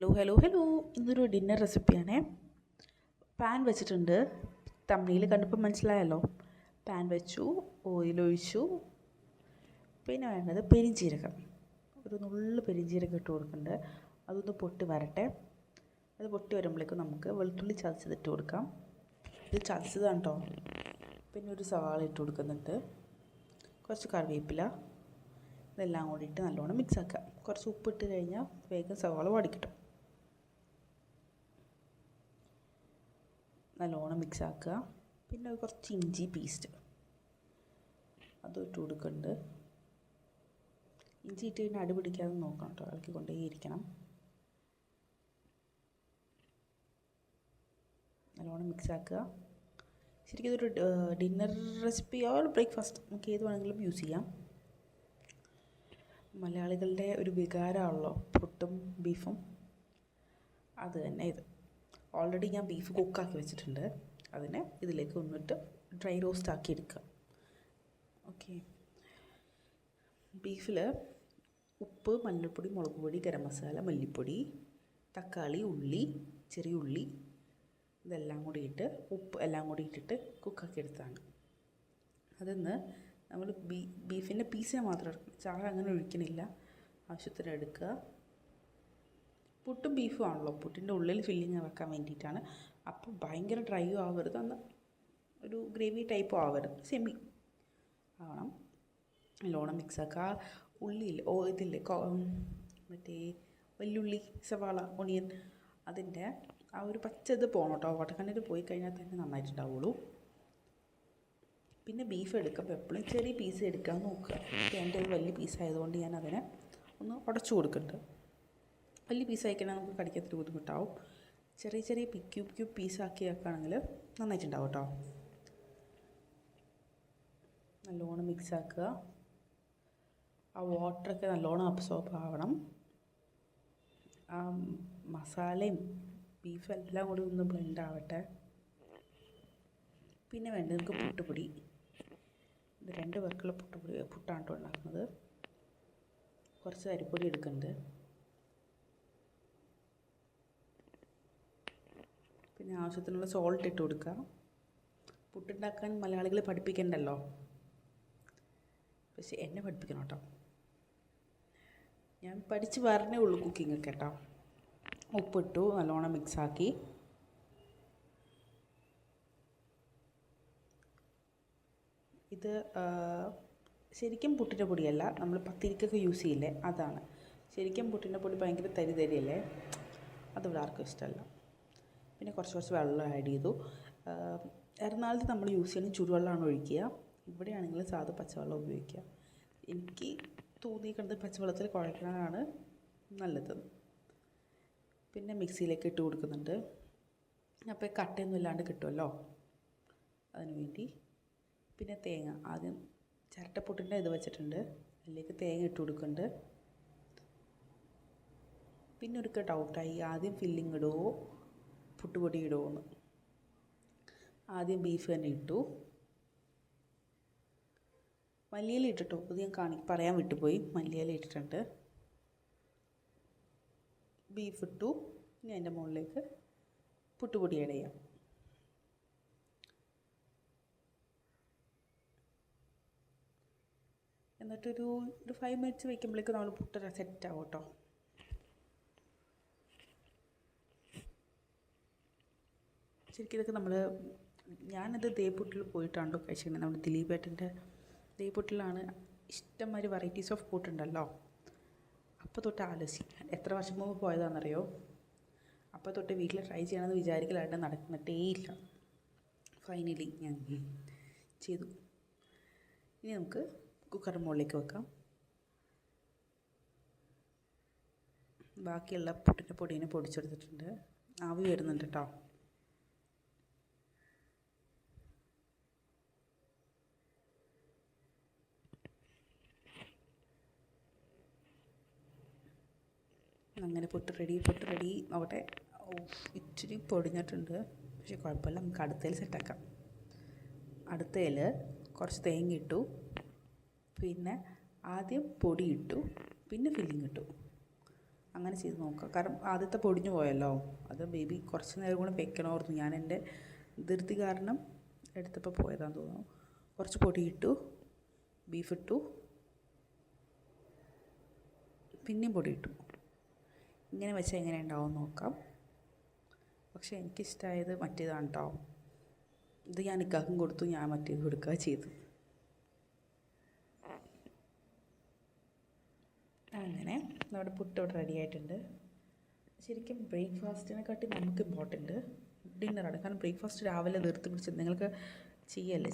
Hello ഇന്നൊരു dinner റെസിപ്പിയാണേ. Pan വെച്ചിട്ടുണ്ട്. തമ്മിൽ കണ്ടപ്പോൾ മനസ്സിലായല്ലോ. പാൻ വെച്ചു, ഓയിലൊഴിച്ചു. പിന്നെ വേണ്ടത് പെരിഞ്ജീരകം. ഒരു നുള്ളു പെരിഞ്ജീരകം ഇട്ട് കൊടുക്കുന്നുണ്ട്. അതൊന്ന് പൊട്ടി വരട്ടെ. അത് പൊട്ടി വരുമ്പോഴേക്കും നമുക്ക് വെളുത്തുള്ളി ചതച്ചതിട്ട് കൊടുക്കാം. ഇത് ചതച്ചതാണ് കേട്ടോ. പിന്നെ ഒരു സവാള ഇട്ട് കൊടുക്കുന്നുണ്ട്. കുറച്ച് കറിവേപ്പില. ഇതെല്ലാം കൂടി ഇട്ട് നല്ലോണം മിക്സ് ആക്കാം. കുറച്ച് ഉപ്പിട്ട് കഴിഞ്ഞാൽ വേഗം സവാള വടിക്കിട്ടും. നല്ലോണം മിക്സ് ആക്കുക. പിന്നെ കുറച്ച് ഇഞ്ചി പേസ്റ്റ് അതും ഇട്ട് കൊടുക്കുന്നുണ്ട്. ഇഞ്ചി ഇട്ട് കഴിഞ്ഞാൽ അടി പിടിക്കാതെ നോക്കണം കേട്ടോ. ഇളക്കി കൊണ്ടേയിരിക്കണം. നല്ലോണം മിക്സ് ആക്കുക. ശരിക്കും ഇതൊരു ഡിന്നർ റെസിപ്പി ഓർ ബ്രേക്ക്ഫാസ്റ്റ് നമുക്ക് ഏത് വേണമെങ്കിലും യൂസ് ചെയ്യാം. മലയാളികളുടെ ഒരു വികാരമാണല്ലോ പുട്ടും ബീഫും. അത് തന്നെ ഇത്. ഓൾറെഡി ഞാൻ ബീഫ് കുക്കാക്കി വെച്ചിട്ടുണ്ട്. അതിനെ ഇതിലേക്ക് ഒന്നിട്ട് ഡ്രൈ റോസ്റ്റ് ആക്കി എടുക്കുക. ഓക്കെ. ബീഫിൽ ഉപ്പ്, മഞ്ഞൾപ്പൊടി, മുളക് പൊടി, ഗരം മസാല, മല്ലിപ്പൊടി, തക്കാളി, ഉള്ളി, ചെറിയ ഉള്ളി ഇതെല്ലാം കൂടി ഇട്ട് ഉപ്പ് എല്ലാം കൂടി ഇട്ടിട്ട് കുക്കാക്കി എടുത്താണ്. അതിന്ന് നമ്മൾ ബീഫിൻ്റെ പീസിനെ മാത്രം എടുക്കണം. ചാറ് അങ്ങനെ ഒഴിക്കണില്ല. ആവശ്യത്തിന് എടുക്കുക. പുട്ടും ബീഫും ആണല്ലോ. പുട്ടിൻ്റെ ഉള്ളിൽ ഫില്ലിങ് വെക്കാൻ വേണ്ടിയിട്ടാണ്. അപ്പോൾ ഭയങ്കര ഡ്രൈയും ആവരുത്, അന്ന് ഒരു ഗ്രേവി ടൈപ്പും ആവരുത്, സെമി ആവണം. നല്ലോണം മിക്സാക്കുക. ഉള്ളിയിൽ ഇതില്ലേ മറ്റേ വെല്ലുള്ളി, സവാള, ഒണിയൻ അതിൻ്റെ ആ ഒരു പച്ചത് പോകണം കേട്ടോ. വടക്കണ്ണിൽ പോയി കഴിഞ്ഞാൽ തന്നെ നന്നായിട്ടുണ്ടാവുള്ളൂ. പിന്നെ ബീഫ് എടുക്കുമ്പോൾ എപ്പോഴും ചെറിയ പീസ് എടുക്കാൻ നോക്കുക. എൻ്റെ ഒരു വലിയ പീസായതുകൊണ്ട് ഞാൻ അതിനെ ഒന്ന് ഉടച്ചു കൊടുക്കുന്നുണ്ട്. വലിയ പീസായി കഴിഞ്ഞാൽ നമുക്ക് കടിക്കത്തിരി ബുദ്ധിമുട്ടാവും. ചെറിയ ചെറിയ ക്യൂബ് പീസാക്കി വെക്കുകയാണെങ്കിൽ നന്നായിട്ടുണ്ടാവും കേട്ടോ. നല്ലോണം മിക്സാക്കുക. ആ വാട്ടറൊക്കെ നല്ലോണം അബ്സോർബ് ആവണം. ആ മസാലയും ബീഫും എല്ലാം കൂടി ഒന്ന് ബ്ലെൻഡ് ആവട്ടെ. പിന്നെ വേണ്ടത് നമുക്ക് പുട്ടുപൊടി. ഇത് 2 പേർക്കുള്ള പുട്ടാണ് കേട്ടോ ഉണ്ടാക്കുന്നത്. കുറച്ച് അരിപ്പൊടി എടുക്കുന്നുണ്ട്. പിന്നെ ആവശ്യത്തിനുള്ള സോൾട്ട് ഇട്ട് കൊടുക്കുക. പുട്ടുണ്ടാക്കാൻ മലയാളികളെ പഠിപ്പിക്കണ്ടല്ലോ, പക്ഷെ എന്നെ പഠിപ്പിക്കണം കേട്ടോ. ഞാൻ പഠിച്ച് വരണേ ഉള്ളൂ കുക്കിംഗ് ഒക്കെ കേട്ടോ. ഉപ്പിട്ടു, നല്ലോണം മിക്സാക്കി. ഇത് ശരിക്കും പുട്ടിൻ്റെ പൊടിയല്ല, നമ്മൾ പത്തിരിക്കൊക്കെ യൂസ് ചെയ്യില്ലേ അതാണ്. ശരിക്കും പുട്ടിൻ്റെ പൊടി ഭയങ്കര തരിയല്ലേ, അതിവിടെ ആർക്കും ഇഷ്ടമല്ല. പിന്നെ കുറച്ച് വെള്ളം ആഡ് ചെയ്തു. എറണാകുളത്ത് നമ്മൾ യൂസ് ചെയ്യുന്ന ചൂടുവെള്ളമാണ് ഒഴിക്കുക. ഇവിടെയാണെങ്കിൽ സാധാ പച്ചവെള്ളം ഉപയോഗിക്കുക. എനിക്ക് തോന്നിയിരിക്കുന്നത് പച്ചവെള്ളത്തിൽ കുഴക്കണതാണ് നല്ലത്. പിന്നെ മിക്സിയിലേക്ക് ഇട്ട് കൊടുക്കുന്നുണ്ട്. അപ്പോൾ കട്ടയൊന്നും ഇല്ലാണ്ട് കിട്ടുമല്ലോ, അതിന് വേണ്ടി. പിന്നെ തേങ്ങ ആദ്യം ചിരട്ടപ്പുട്ടിൻ്റെ ഇത് വെച്ചിട്ടുണ്ട്, അതിലേക്ക് തേങ്ങ ഇട്ട് കൊടുക്കുന്നുണ്ട്. പിന്നെ ഒരിക്കൽ ഡൗട്ടായി, ആദ്യം ഫില്ലിങ് ഇടുമോ പുട്ടുപൊടി ഇടുമോ എന്ന്. ആദ്യം ബീഫ് തന്നെ ഇട്ടു. മല്ലിയില ഇട്ടിട്ടോ, അത് ഞാൻ പറയാൻ വിട്ടുപോയി. മല്ലിയില ഇട്ടിട്ടുണ്ട്. ബീഫ് ഇട്ടു. ഇനി അതിൻ്റെ മുകളിലേക്ക് പുട്ടുപൊടി ആഡ് ചെയ്യാം. എന്നിട്ടൊരു 5 മിനിറ്റ്സ് വയ്ക്കുമ്പോഴേക്കും നമ്മൾ പുട്ട് സെറ്റ് ആവും കേട്ടോ. ശരിക്കും ഇതൊക്കെ ഞാനത് ദേപുട്ടിൽ പോയിട്ടാണല്ലോ കഴിച്ചിട്ടുള്ളത്. നമ്മുടെ ദിലീപേട്ടൻ്റെ ദേപുട്ടിലാണ് ഇഷ്ടംമാതിരി വെറൈറ്റീസ് ഓഫ് പുട്ടുണ്ടല്ലോ. അപ്പോൾ തൊട്ട് ആലോചിക്കും എത്ര വർഷം മുമ്പ് പോയതാണെന്നറിയോ. അപ്പോൾ തൊട്ട് വീട്ടിൽ ട്രൈ ചെയ്യണമെന്ന് വിചാരിക്കലായിട്ട് നടന്നിട്ടേയില്ല. ഫൈനലി ഞാൻ ചെയ്തു. ഇനി നമുക്ക് കുക്കറിൻ്റെ മുകളിലേക്ക് വെക്കാം. ബാക്കിയുള്ള പുട്ടിൻ്റെ പൊടീനെ പൊടിച്ചെടുത്തിട്ടുണ്ട്. ആവി വരുന്നുണ്ട് കേട്ടോ. അങ്ങനെ പുട്ട് റെഡി അവിടെ ഇച്ചിരി പൊടിഞ്ഞിട്ടുണ്ട്, പക്ഷേ കുഴപ്പമില്ല. നമുക്ക് അടുത്തതിൽ സെറ്റാക്കാം. അടുത്തതിൽ കുറച്ച് തേങ്ങ ഇട്ടു. പിന്നെ ആദ്യം പൊടി ഇട്ടു, പിന്നെ ഫില്ലിങ് ഇട്ടു. അങ്ങനെ ചെയ്ത് നോക്കുക. കാരണം ആദ്യത്തെ പൊടിഞ്ഞു പോയല്ലോ, അത് ബേബി കുറച്ച് നേരം കൂടെ വെക്കണമായിരുന്നു. ഞാൻ എൻ്റെ ധൃതി കാരണം എടുത്തപ്പോൾ പോയതാന്ന് തോന്നുന്നു. കുറച്ച് പൊടി ഇട്ടു, ബീഫ് ഇട്ടു, പിന്നെയും പൊടി ഇട്ടു. ഇങ്ങനെ വെച്ചാൽ എങ്ങനെ ഉണ്ടാവും നോക്കാം. പക്ഷേ എനിക്കിഷ്ടമായത് മറ്റേതാണ് കേട്ടോ. ഇത് ഞാൻ ഇക്കാക്കും കൊടുത്തു, ഞാൻ മറ്റേത് കൊടുക്കുക ചെയ്തു. അങ്ങനെ നമ്മുടെ പുട്ട് ഇവിടെ റെഡി ആയിട്ടുണ്ട്. ശരിക്കും ബ്രേക്ക്ഫാസ്റ്റിനെക്കാട്ടി നമുക്ക് ഇമ്പോർട്ടൻറ്റ് ഡിന്നറാണ്. കാരണം ബ്രേക്ക്ഫാസ്റ്റ് രാവിലെ ധൃതി പിടിച്ച് നിങ്ങൾക്ക് ചെയ്യല്ലേ